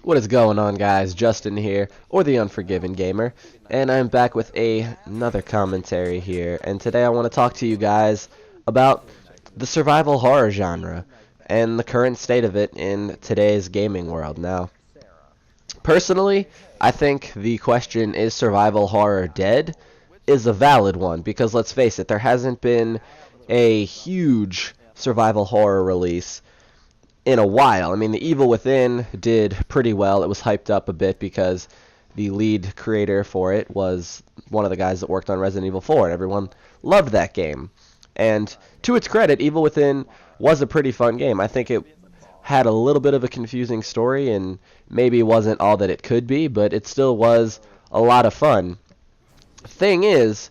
What is going on, guys? Justin here, or the Unforgiven Gamer, and I'm back with another commentary here. And today I want to talk to you guys about the survival horror genre and the current state of it in today's gaming world. Now, personally, I think the question, is survival horror dead, is a valid one, because let's face it, there hasn't been a huge survival horror release in a while. I mean, The Evil Within did pretty well. It was hyped up a bit because the lead creator for it was one of the guys that worked on Resident Evil 4, and everyone loved that game. And to its credit, Evil Within was a pretty fun game. I think it had a little bit of a confusing story and maybe wasn't all that it could be, but it still was a lot of fun. Thing is,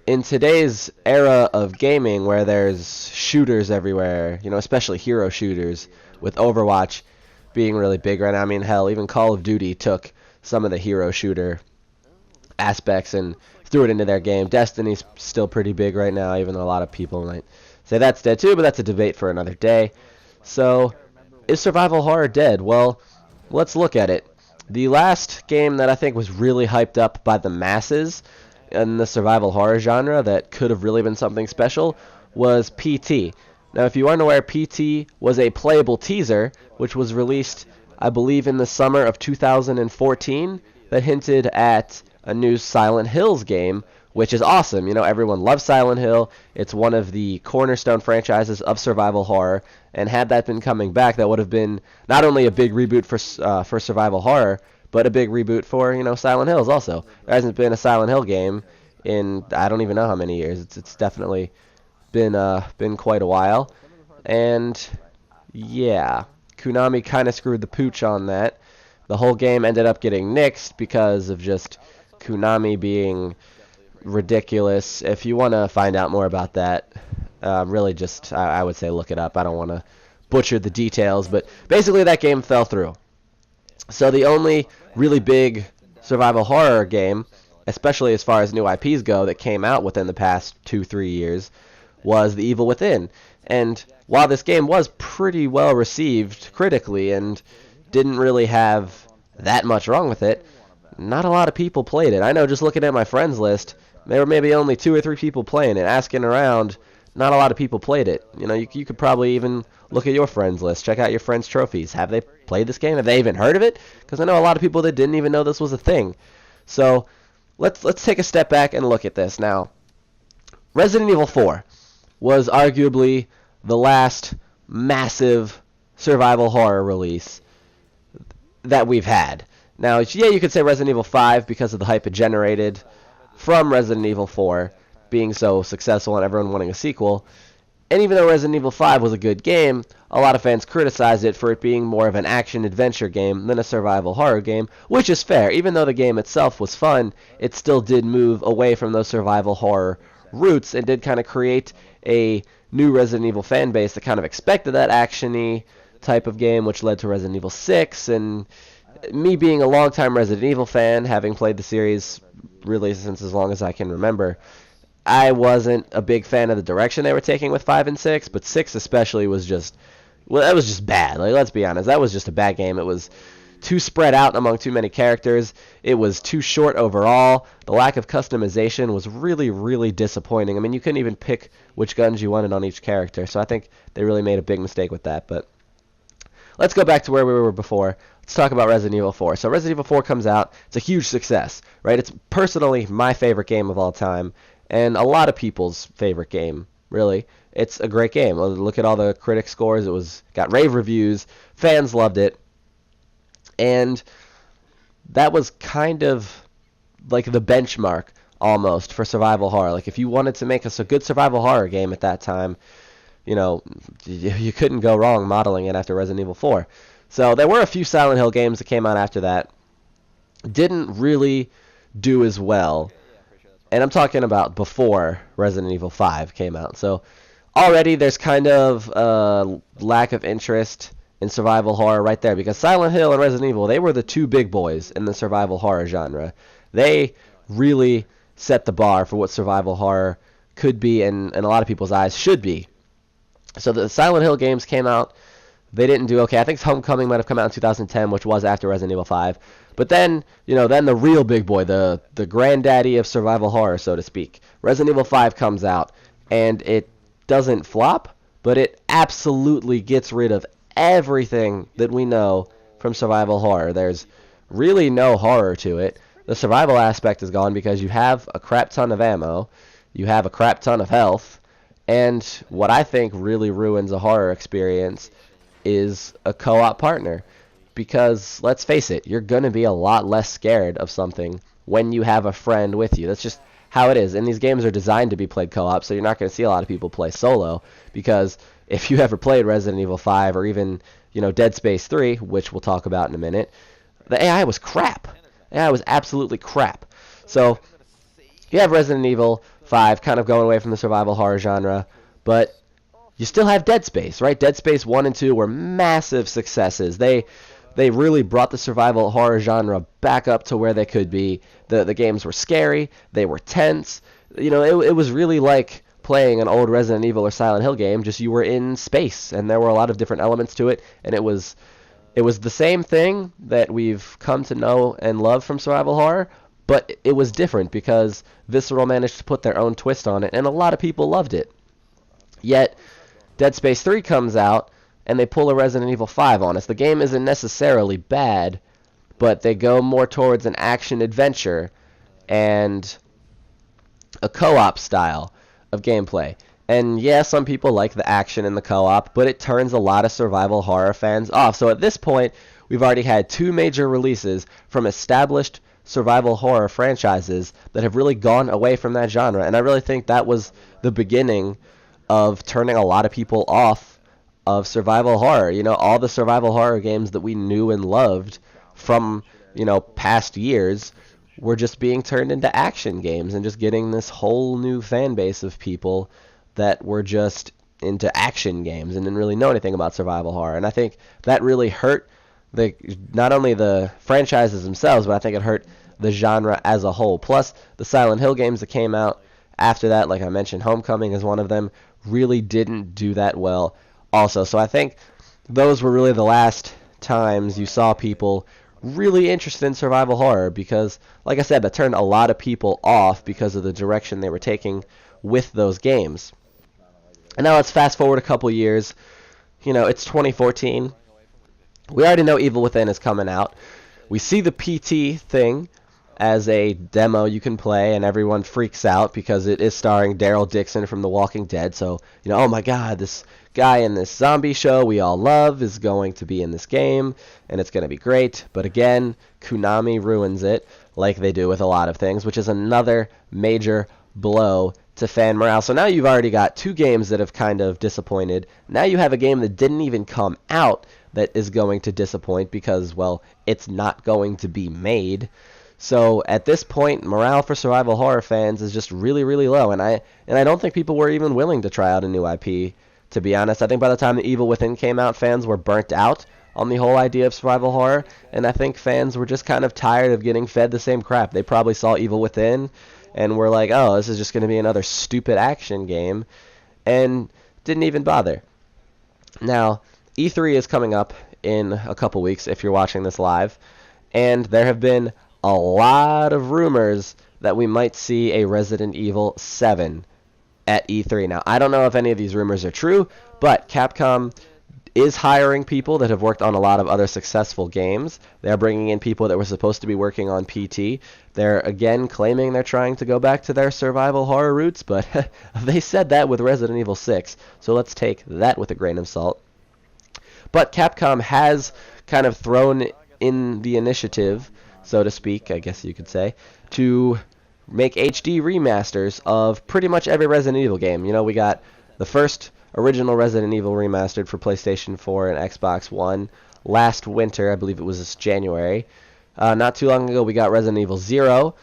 in today's era of gaming where there's shooters everywhere, especially hero shooters, with Overwatch being really big right now. I mean, hell, even Call of Duty took some of the hero shooter aspects and threw it into their game. Destiny's still pretty big right now, even though a lot of people might say that's dead too, but that's a debate for another day. So, is survival horror dead? Well, let's look at it. The last game that I think was really hyped up by the masses in the survival horror genre that could have really been something special was PT. Now, if you aren't aware, PT was a playable teaser, which was released, I believe, in the summer of 2014, that hinted at a new Silent Hills game, which is awesome. Everyone loves Silent Hill. It's one of the cornerstone franchises of survival horror, and had that been coming back, that would have been not only a big reboot for survival horror, but a big reboot for, Silent Hills also. There hasn't been a Silent Hill game in, I don't even know how many years. It's definitely been quite a while. And yeah, Konami kind of screwed the pooch on that. The whole game ended up getting nixed because of just Konami being ridiculous. If you want to find out more about that, really just, I would say look it up. I don't want to butcher the details, but basically that game fell through. So the only really big survival horror game, especially as far as new IPs go, that came out within the past 2-3 years was The Evil Within. And while this game was pretty well received critically and didn't really have that much wrong with it, not a lot of people played it. I know, just looking at my friends list, there were maybe only 2 or 3 people playing it. Asking around, not a lot of people played it. You could probably even look at your friends list, check out your friends' trophies. Have they played this game? Have they even heard of it? Because I know a lot of people that didn't even know this was a thing. So let's take a step back and look at this. Now, Resident Evil 4 was arguably the last massive survival horror release that we've had. Now, yeah, you could say Resident Evil 5 because of the hype it generated from Resident Evil 4 being so successful and everyone wanting a sequel. And even though Resident Evil 5 was a good game, a lot of fans criticized it for it being more of an action-adventure game than a survival horror game, which is fair. Even though the game itself was fun, it still did move away from those survival horror roots and did kind of create a new Resident Evil fan base that kind of expected that action-y type of game, which led to Resident Evil 6. And me being a longtime Resident Evil fan, having played the series really since as long as I can remember, I wasn't a big fan of the direction they were taking with 5 and 6, but 6 especially was just, well, that was just bad. Like, let's be honest, that was just a bad game. It was too spread out among too many characters. It was too short overall. The lack of customization was really, really disappointing. I mean, you couldn't even pick which guns you wanted on each character, so I think they really made a big mistake with that. But let's go back to where we were before. Let's talk about Resident Evil 4. So Resident Evil 4 comes out. It's a huge success, right? It's personally my favorite game of all time, and a lot of people's favorite game, really. It's a great game. Look at all the critic scores. It got rave reviews. Fans loved it. And that was kind of like the benchmark almost for survival horror. Like, if you wanted to make a good survival horror game at that time, you couldn't go wrong modeling it after Resident Evil 4. So there were a few Silent Hill games that came out after that. Didn't really do as well. And I'm talking about before Resident Evil 5 came out. So already there's kind of a lack of interest in survival horror right there, because Silent Hill and Resident Evil, they were the 2 big boys in the survival horror genre. They really set the bar for what survival horror could be and in a lot of people's eyes should be. So the Silent Hill games came out. they didn't do okay. I think Homecoming might have come out in 2010, which was after Resident Evil 5. But then, then the real big boy, the granddaddy of survival horror, so to speak, Resident Evil 5 comes out, and it doesn't flop, but it absolutely gets rid of everything that we know from survival horror. There's really no horror to it. The survival aspect is gone because you have a crap ton of ammo, you have a crap ton of health, and what I think really ruins a horror experience is a co-op partner. Because, let's face it, you're going to be a lot less scared of something when you have a friend with you. That's just how it is. And these games are designed to be played co-op, so you're not going to see a lot of people play solo. Because if you ever played Resident Evil 5 or even, Dead Space 3, which we'll talk about in a minute, the AI was crap. The AI was absolutely crap. So, you have Resident Evil 5 kind of going away from the survival horror genre, but you still have Dead Space, right? Dead Space 1 and 2 were massive successes. They really brought the survival horror genre back up to where they could be. The games were scary. They were tense. It was really like playing an old Resident Evil or Silent Hill game, just you were in space, and there were a lot of different elements to it, and it was the same thing that we've come to know and love from survival horror, but it was different because Visceral managed to put their own twist on it, and a lot of people loved it. Yet, Dead Space 3 comes out, and they pull a Resident Evil 5 on us. The game isn't necessarily bad, but they go more towards an action-adventure and a co-op style of gameplay. And yeah, some people like the action in the co-op, but it turns a lot of survival horror fans off. So at this point, we've already had 2 major releases from established survival horror franchises that have really gone away from that genre. And I really think that was the beginning of turning a lot of people off of survival horror. All the survival horror games that we knew and loved from, past years were just being turned into action games and just getting this whole new fan base of people that were just into action games and didn't really know anything about survival horror. And I think that really hurt not only the franchises themselves, but I think it hurt the genre as a whole. Plus, the Silent Hill games that came out after that, like I mentioned, Homecoming is one of them, really didn't do that well also. So I think those were really the last times you saw people really interested in survival horror because, like I said, that turned a lot of people off because of the direction they were taking with those games. And now let's fast forward a couple years. It's 2014. We already know Evil Within is coming out. We see the PT thing as a demo you can play, and everyone freaks out because it is starring Daryl Dixon from The Walking Dead. So, oh my god, this guy in this zombie show we all love is going to be in this game, and it's going to be great. But again, Konami ruins it, like they do with a lot of things, which is another major blow to fan morale. So now you've already got 2 games that have kind of disappointed. Now you have a game that didn't even come out that is going to disappoint because, well, it's not going to be made. So at this point, morale for survival horror fans is just really, really low, and I don't think people were even willing to try out a new IP, to be honest. I think by the time the Evil Within came out, fans were burnt out on the whole idea of survival horror, and I think fans were just kind of tired of getting fed the same crap. They probably saw Evil Within and were like, oh, this is just going to be another stupid action game, and didn't even bother. Now, E3 is coming up in a couple weeks if you're watching this live, and there have been a lot of rumors that we might see a Resident Evil 7 at E3. Now, I don't know if any of these rumors are true, but Capcom is hiring people that have worked on a lot of other successful games. They're bringing in people that were supposed to be working on PT. They're, again, claiming they're trying to go back to their survival horror roots, but they said that with Resident Evil 6, so let's take that with a grain of salt. But Capcom has kind of thrown in the initiative, so to speak, I guess you could say, to make HD remasters of pretty much every Resident Evil game. We got the first original Resident Evil remastered for PlayStation 4 and Xbox One last winter. I believe it was this January. Not too long ago, we got Resident Evil 0.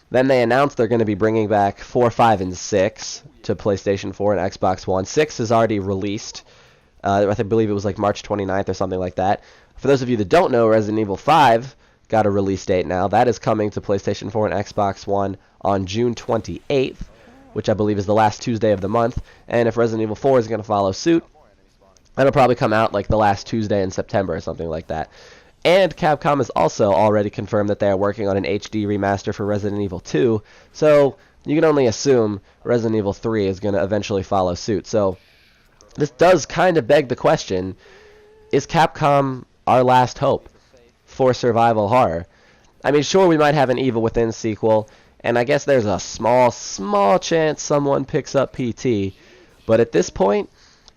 Then they announced they're going to be bringing back 4, 5, and 6 to PlayStation 4 and Xbox One. 6 is already released. I believe it was like March 29th or something like that. For those of you that don't know, Resident Evil 5 got a release date now. That is coming to PlayStation 4 and Xbox One on June 28th, which I believe is the last Tuesday of the month. And if Resident Evil 4 is going to follow suit, That'll probably come out like the last Tuesday in September or something like that. And Capcom has also already confirmed that they are working on an HD remaster for Resident Evil 2, so you can only assume Resident Evil 3 is going to eventually follow suit. So this does kind of beg the question, is Capcom our last hope for survival horror? I mean, sure, we might have an Evil Within sequel, and I guess there's a small chance someone picks up PT, but at this point,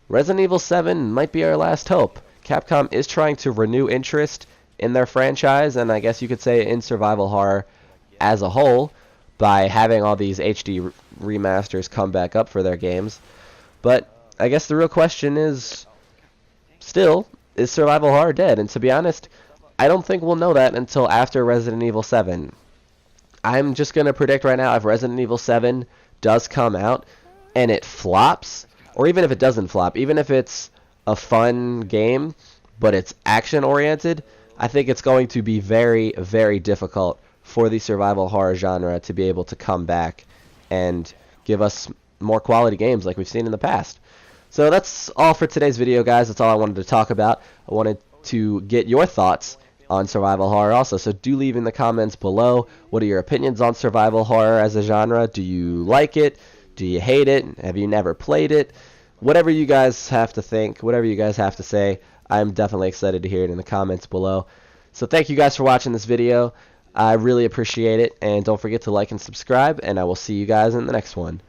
Resident Evil 7 might be our last hope. Capcom is trying to renew interest in their franchise, and I guess you could say in survival horror as a whole, by having all these HD remasters come back up for their games. But I guess the real question is, still, is survival horror dead? And to be honest, I don't think we'll know that until after Resident Evil 7. I'm just going to predict right now, if Resident Evil 7 does come out and it flops, or even if it doesn't flop, even if it's a fun game, but it's action-oriented, I think it's going to be very, very difficult for the survival horror genre to be able to come back and give us more quality games like we've seen in the past. So that's all for today's video, guys. That's all I wanted to talk about. I wanted to get your thoughts on survival horror also, so do leave in the comments below. What are your opinions on survival horror as a genre? Do you like it? Do you hate it? Have you never played it? Whatever you guys have to think, whatever you guys have to say, I'm definitely excited to hear it in the comments below. So thank you guys for watching this video. I really appreciate it, and don't forget to like and subscribe, and I will see you guys in the next one.